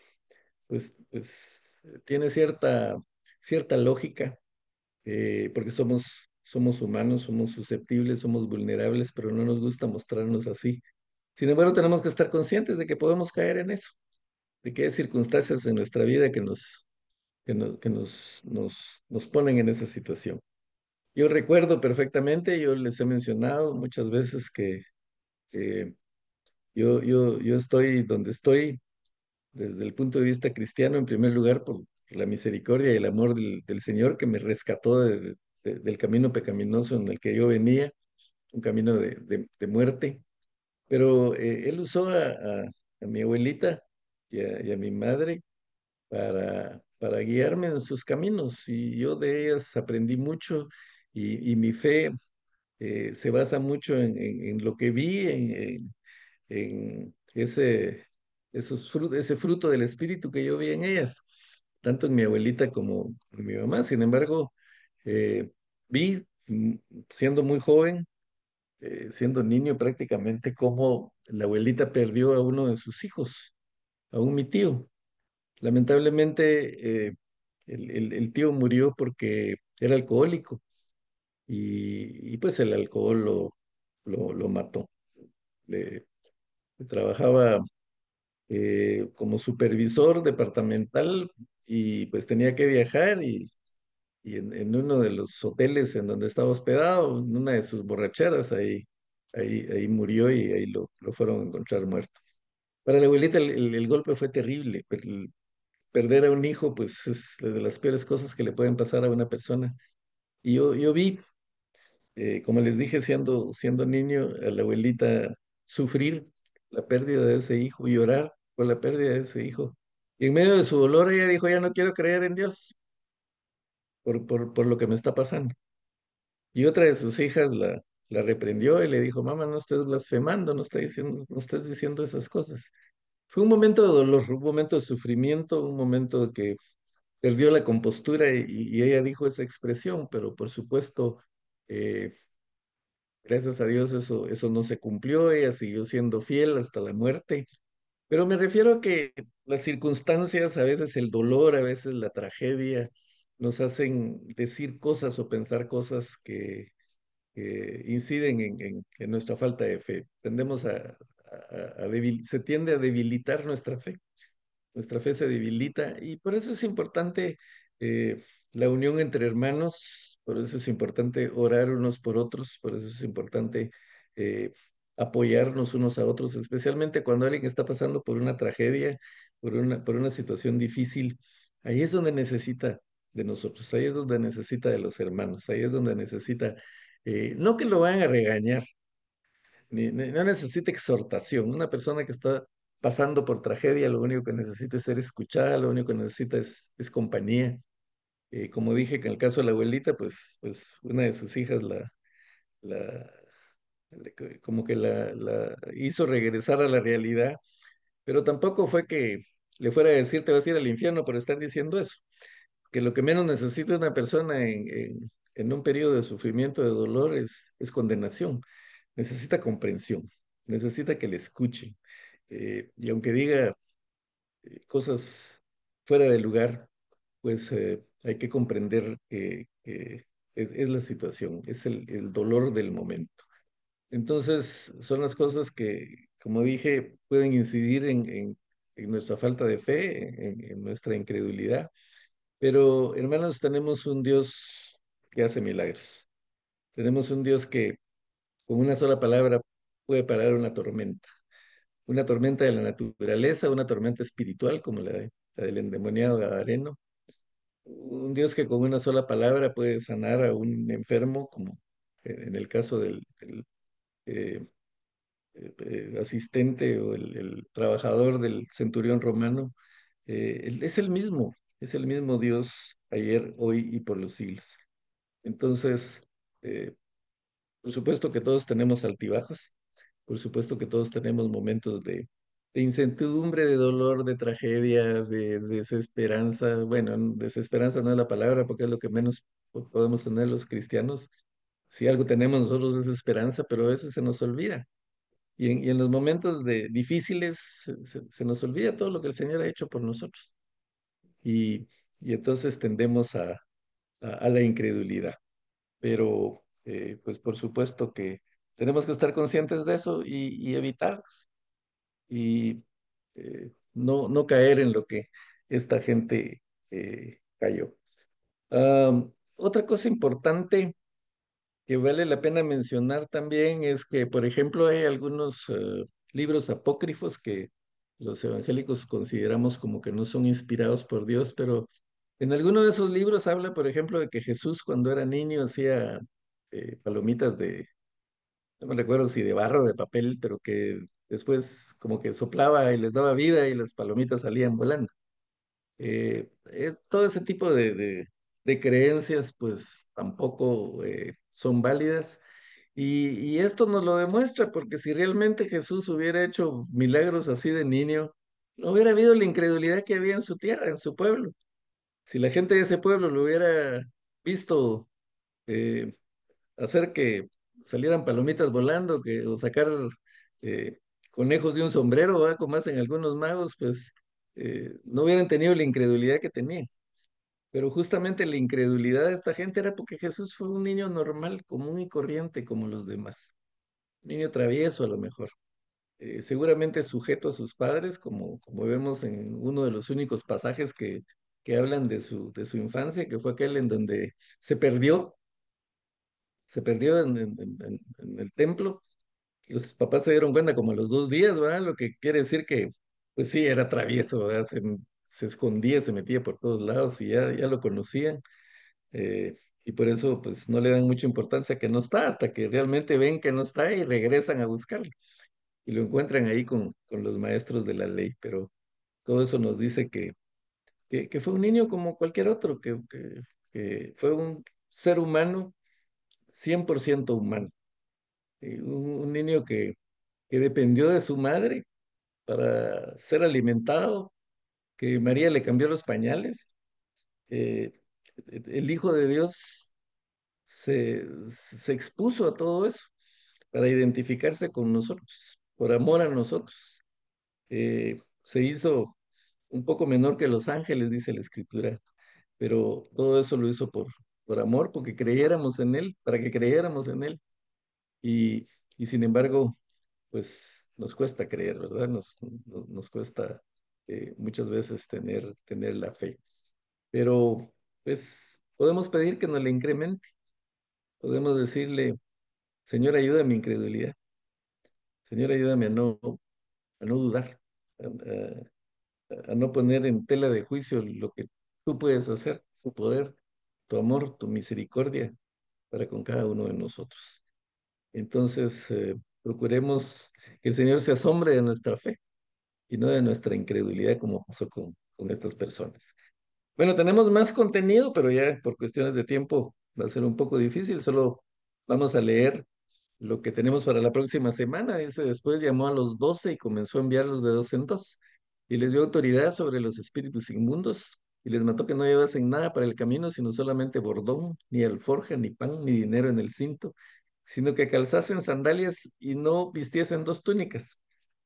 tiene cierta lógica, porque somos humanos, somos susceptibles, somos vulnerables, pero no nos gusta mostrarnos así. Sin embargo, tenemos que estar conscientes de que podemos caer en eso de que hay circunstancias en nuestra vida que nos ponen en esa situación. Yo recuerdo perfectamente, yo les he mencionado muchas veces que eh, yo estoy donde estoy desde el punto de vista cristiano, en primer lugar, por la misericordia y el amor del Señor que me rescató del camino pecaminoso en el que yo venía. un camino de muerte. Pero él usó a mi abuelita y a mi madre para guiarme en sus caminos y yo de ellas aprendí mucho y mi fe se basa mucho en lo que vi, en ese fruto del espíritu que yo vi en ellas, tanto en mi abuelita como en mi mamá. Sin embargo, eh, vi, siendo muy joven, siendo niño prácticamente, cómo la abuelita perdió a uno de sus hijos, aún mi tío. Lamentablemente, el tío murió porque era alcohólico y pues el alcohol lo mató. Le, trabajaba como supervisor departamental y pues tenía que viajar y en uno de los hoteles en donde estaba hospedado, en una de sus borracheras, ahí murió y ahí lo fueron a encontrar muerto. Para la abuelita el golpe fue terrible. Perder a un hijo pues es de las peores cosas que le pueden pasar a una persona. Y yo vi, como les dije, siendo niño, a la abuelita sufrir la pérdida de ese hijo y llorar por la pérdida de ese hijo. Y en medio de su dolor ella dijo, ya no quiero creer en Dios por lo que me está pasando. Y otra de sus hijas la reprendió y le dijo, mamá, no estés blasfemando, no estés diciendo esas cosas. Fue un momento de dolor, un momento de sufrimiento, un momento de que perdió la compostura y ella dijo esa expresión, pero por supuesto, eh, gracias a Dios eso no se cumplió, ella siguió siendo fiel hasta la muerte. Pero me refiero a que las circunstancias, a veces el dolor, a veces la tragedia, nos hacen decir cosas o pensar cosas que inciden en nuestra falta de fe. Tendemos se tiende a debilitar nuestra fe se debilita y por eso es importante la unión entre hermanos, por eso es importante orar unos por otros, por eso es importante eh, apoyarnos unos a otros, especialmente cuando alguien está pasando por una tragedia, por una situación difícil. Ahí es donde necesita de nosotros, ahí es donde necesita de los hermanos, ahí es donde necesita, no que lo van a regañar, no necesita exhortación. Una persona que está pasando por tragedia, lo único que necesita es ser escuchada, lo único que necesita es compañía. Como dije, que en el caso de la abuelita, pues una de sus hijas la, como que la hizo regresar a la realidad, pero tampoco fue que le fuera a decir te vas a ir al infierno por estar diciendo eso, que lo que menos necesita una persona en un periodo de sufrimiento, de dolor, es condenación. Necesita comprensión, necesita que le escuchen. Y aunque diga cosas fuera de lugar, pues hay que comprender que es la situación, es el dolor del momento. Entonces, son las cosas que, como dije, pueden incidir en nuestra falta de fe, en nuestra incredulidad. Pero, hermanos, tenemos un Dios que hace milagros. Tenemos un Dios que con una sola palabra puede parar una tormenta de la naturaleza, una tormenta espiritual como la del endemoniado Gadareno, un Dios que con una sola palabra puede sanar a un enfermo, como en el caso del eh, asistente o el trabajador del centurión romano. Es el mismo Dios ayer, hoy y por los siglos. Entonces, eh, por supuesto que todos tenemos altibajos, por supuesto que todos tenemos momentos de incertidumbre, de dolor, de tragedia, de desesperanza. Bueno, desesperanza no es la palabra porque es lo que menos podemos tener los cristianos. Si algo tenemos nosotros es esperanza, pero a veces se nos olvida. Y en los momentos difíciles se nos olvida todo lo que el Señor ha hecho por nosotros. Y, y entonces tendemos a la incredulidad. Pero pues por supuesto que tenemos que estar conscientes de eso y evitar y no caer en lo que esta gente cayó. Otra cosa importante que vale la pena mencionar también es que, por ejemplo, hay algunos libros apócrifos que los evangélicos consideramos como que no son inspirados por Dios, pero en alguno de esos libros habla, por ejemplo, de que Jesús cuando era niño hacía palomitas no me recuerdo si de barro o de papel, pero que después como que soplaba y les daba vida y las palomitas salían volando. Todo ese tipo de creencias pues tampoco son válidas. Y esto nos lo demuestra, porque si realmente Jesús hubiera hecho milagros así de niño, no hubiera habido la incredulidad que había en su tierra, en su pueblo. Si la gente de ese pueblo lo hubiera visto eh, hacer que salieran palomitas volando, o sacar eh, conejos de un sombrero, ¿va? Como hacen algunos magos, pues no hubieran tenido la incredulidad que tenían. Pero justamente la incredulidad de esta gente era porque Jesús fue un niño normal, común y corriente como los demás. Un niño travieso a lo mejor. Seguramente sujeto a sus padres, como vemos en uno de los únicos pasajes que hablan de su infancia, que fue aquel en donde se perdió, se perdió en el templo. Los papás se dieron cuenta como a los 2 días, ¿verdad? Lo que quiere decir que, pues sí, era travieso, ¿verdad? Se escondía, se metía por todos lados y ya lo conocían. eh, y por eso, pues no le dan mucha importancia que no está, hasta que realmente ven que no está y regresan a buscarlo. Y lo encuentran ahí con los maestros de la ley. Pero todo eso nos dice que fue un niño como cualquier otro, que fue un ser humano, 100% humano. Un niño que dependió de su madre para ser alimentado, que María le cambió los pañales. eh, el Hijo de Dios se expuso a todo eso para identificarse con nosotros, por amor a nosotros. Se hizo un poco menor que los ángeles, dice la Escritura, pero todo eso lo hizo por amor, porque creyéramos en Él, para que creyéramos en Él. Y, y sin embargo, pues nos cuesta creer, ¿verdad? Nos cuesta muchas veces tener la fe. Pero pues podemos pedir que nos la incremente. Podemos decirle, Señor, ayuda a mi incredulidad. Señor, ayúdame a no dudar, a no poner en tela de juicio lo que tú puedes hacer, tu poder, tu amor, tu misericordia para con cada uno de nosotros. Entonces, procuremos que el Señor se asombre de nuestra fe y no de nuestra incredulidad como pasó con estas personas. Bueno, tenemos más contenido, pero ya por cuestiones de tiempo va a ser un poco difícil. Solo vamos a leer lo que tenemos para la próxima semana. Dice, después llamó a los 12 y comenzó a enviarlos de dos en dos. Y les dio autoridad sobre los espíritus inmundos. Y les mató que no llevasen nada para el camino, sino solamente bordón, ni alforja, ni pan, ni dinero en el cinto, sino que calzasen sandalias y no vistiesen dos túnicas.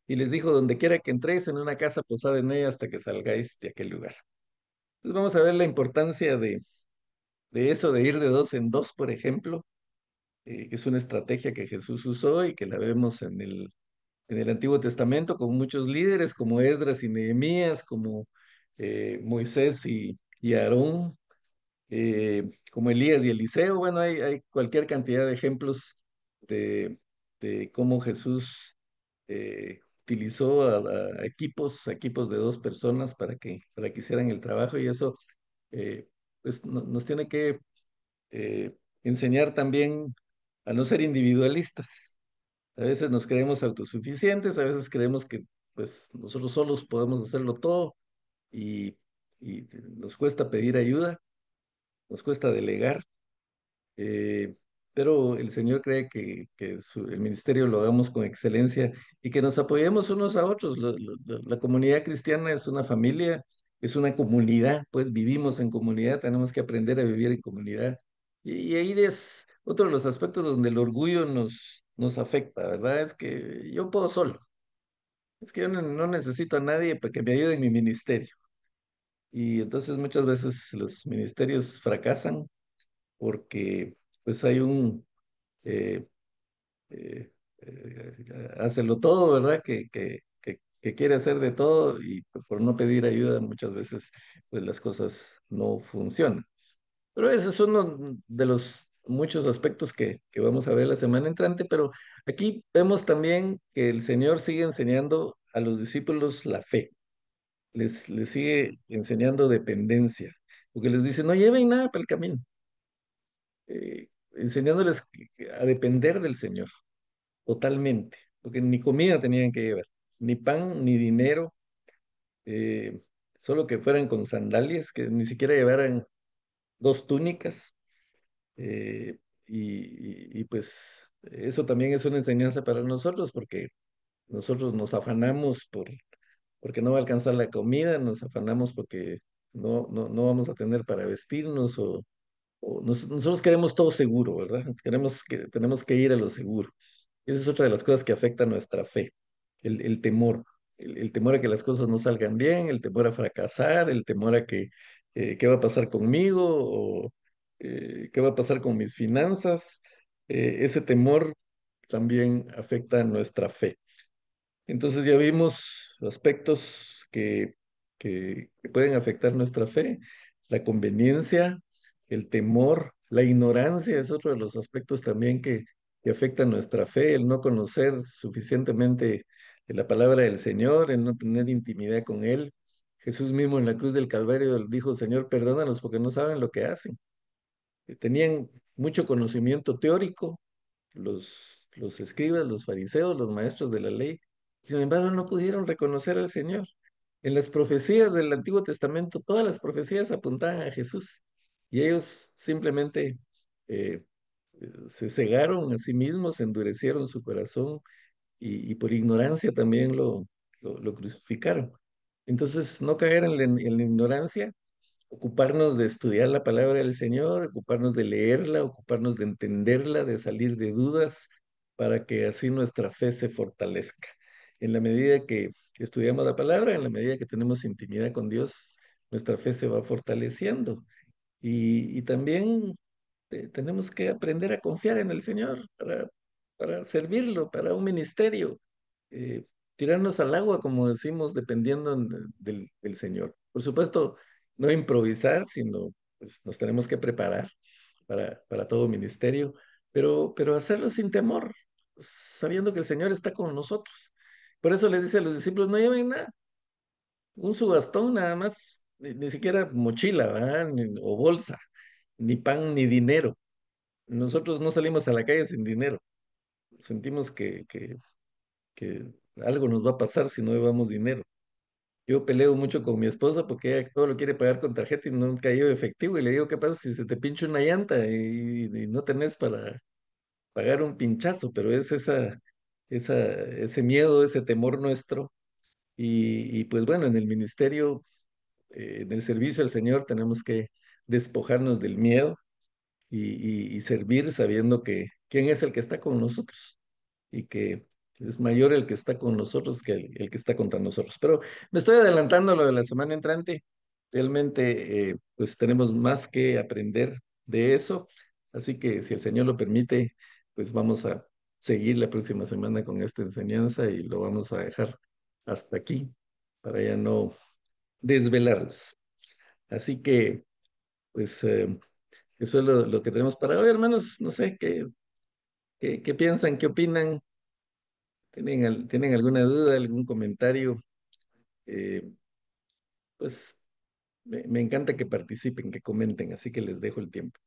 Y les dijo, donde quiera que entréis en una casa, posad en ella hasta que salgáis de aquel lugar. Entonces vamos a ver la importancia de eso, de ir de dos en dos, por ejemplo, que es una estrategia que Jesús usó y que la vemos en el Antiguo Testamento con muchos líderes como Esdras y Nehemías, como Moisés y Aarón, como Elías y Eliseo. Bueno, hay cualquier cantidad de ejemplos de cómo Jesús utilizó a equipos de dos personas para que hicieran el trabajo y eso pues nos tiene que eh, enseñar también a no ser individualistas. A veces nos creemos autosuficientes, a veces creemos que pues nosotros solos podemos hacerlo todo y, y nos cuesta pedir ayuda, nos cuesta delegar, eh, pero el Señor cree que el ministerio lo hagamos con excelencia y que nos apoyemos unos a otros. La comunidad cristiana es una familia, es una comunidad, pues vivimos en comunidad, tenemos que aprender a vivir en comunidad. Y ahí es otro de los aspectos donde el orgullo nos afecta, ¿verdad? Es que yo puedo solo, es que yo no necesito a nadie para que me ayude en mi ministerio. Y entonces muchas veces los ministerios fracasan porque pues hay un eh, eh, hácelo todo, ¿verdad? Que quiere hacer de todo y por no pedir ayuda muchas veces pues las cosas no funcionan. Pero ese es uno de los muchos aspectos que vamos a ver la semana entrante, pero aquí vemos también que el Señor sigue enseñando a los discípulos la fe, les sigue enseñando dependencia, porque les dice, no lleven nada para el camino, enseñándoles a depender del Señor. totalmente, porque ni comida tenían que llevar, ni pan, ni dinero, eh, solo que fueran con sandalias, que ni siquiera llevaran dos túnicas. eh, pues eso también es una enseñanza para nosotros, porque nosotros nos afanamos porque no va a alcanzar la comida, nos afanamos porque no vamos a tener para vestirnos nosotros queremos todo seguro, ¿verdad? Tenemos que ir a lo seguro. Esa es otra de las cosas que afecta nuestra fe, el temor, el temor a que las cosas no salgan bien, el temor a fracasar, el temor a que qué va a pasar conmigo o qué va a pasar con mis finanzas. Ese temor también afecta nuestra fe. Entonces ya vimos aspectos que pueden afectar nuestra fe, la conveniencia, el temor, la ignorancia es otro de los aspectos también que afectan nuestra fe, el no conocer suficientemente la palabra del Señor, el no tener intimidad con Él. Jesús mismo en la cruz del Calvario dijo, Señor, perdónalos porque no saben lo que hacen. Tenían mucho conocimiento teórico, los, los escribas, los fariseos, los maestros de la ley. Sin embargo, no pudieron reconocer al Señor. En las profecías del Antiguo Testamento, todas las profecías apuntaban a Jesús y ellos simplemente eh, se cegaron a sí mismos, endurecieron su corazón y por ignorancia también lo crucificaron. Entonces, no caer en la ignorancia, ocuparnos de estudiar la palabra del Señor, ocuparnos de leerla, ocuparnos de entenderla, de salir de dudas, para que así nuestra fe se fortalezca. En la medida que estudiamos la palabra, en la medida que tenemos intimidad con Dios, nuestra fe se va fortaleciendo. Y también tenemos que aprender a confiar en el Señor para servirlo, para un ministerio, eh, tirarnos al agua, como decimos, dependiendo del Señor. Por supuesto, no improvisar, sino pues, nos tenemos que preparar para todo ministerio, pero hacerlo sin temor, sabiendo que el Señor está con nosotros. Por eso les dice a los discípulos, no lleven nada, un subastón nada más, ni siquiera mochila, ¿verdad? O bolsa, ni pan, ni dinero. Nosotros no salimos a la calle sin dinero. Sentimos que algo nos va a pasar si no llevamos dinero. Yo peleo mucho con mi esposa porque ella todo lo quiere pagar con tarjeta y nunca llevo efectivo. Y le digo, ¿qué pasa si se te pincha una llanta y no tenés para pagar un pinchazo? Pero es ese miedo, ese temor nuestro. Y pues bueno, en el ministerio, en el servicio al Señor, tenemos que despojarnos del miedo y servir sabiendo que quién es el que está con nosotros y que es mayor el que está con nosotros que el que está contra nosotros. Pero me estoy adelantando a lo de la semana entrante. Realmente, pues tenemos más que aprender de eso. Así que si el Señor lo permite, pues vamos a seguir la próxima semana con esta enseñanza y lo vamos a dejar hasta aquí para ya no desvelarnos. Así que, pues, eso es lo que tenemos para hoy, hermanos. No sé qué piensan, qué opinan. ¿Tienen alguna duda, algún comentario? Eh, pues me encanta que participen, que comenten, así que les dejo el tiempo.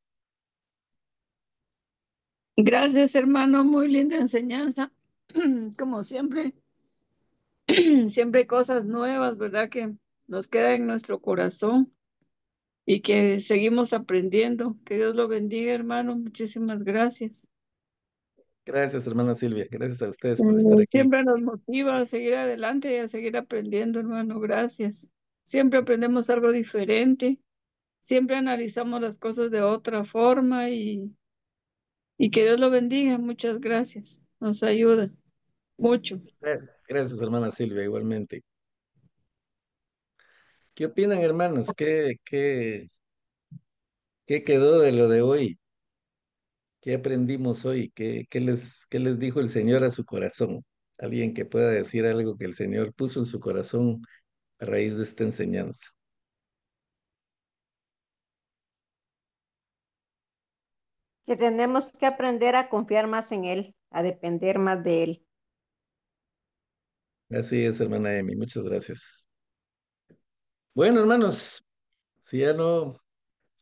Gracias, hermano. Muy linda enseñanza. Como siempre, siempre hay cosas nuevas, ¿verdad? Que nos quedan en nuestro corazón y que seguimos aprendiendo. Que Dios lo bendiga, hermano. Muchísimas gracias. Gracias, hermana Silvia. Gracias a ustedes por estar aquí. Siempre nos motiva a seguir adelante y a seguir aprendiendo, hermano. Gracias. Siempre aprendemos algo diferente. Siempre analizamos las cosas de otra forma y que Dios lo bendiga. Muchas gracias. Nos ayuda mucho. Gracias, hermana Silvia, igualmente. ¿Qué opinan, hermanos? ¿Qué quedó de lo de hoy? ¿Qué aprendimos hoy? ¿Qué les dijo el Señor a su corazón? Alguien que pueda decir algo que el Señor puso en su corazón a raíz de esta enseñanza. Que tenemos que aprender a confiar más en Él, a depender más de Él. Así es, hermana Emi. Muchas gracias. Bueno, hermanos, si ya no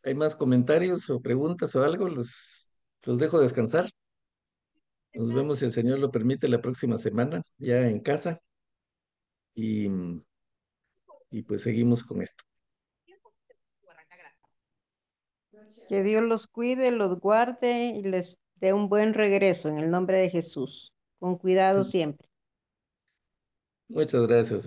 hay más comentarios o preguntas o algo, los dejo descansar. Nos vemos, si el Señor lo permite, la próxima semana, ya en casa. Y, y pues seguimos con esto. Que Dios los cuide, los guarde y les dé un buen regreso en el nombre de Jesús. Con cuidado siempre. Muchas gracias.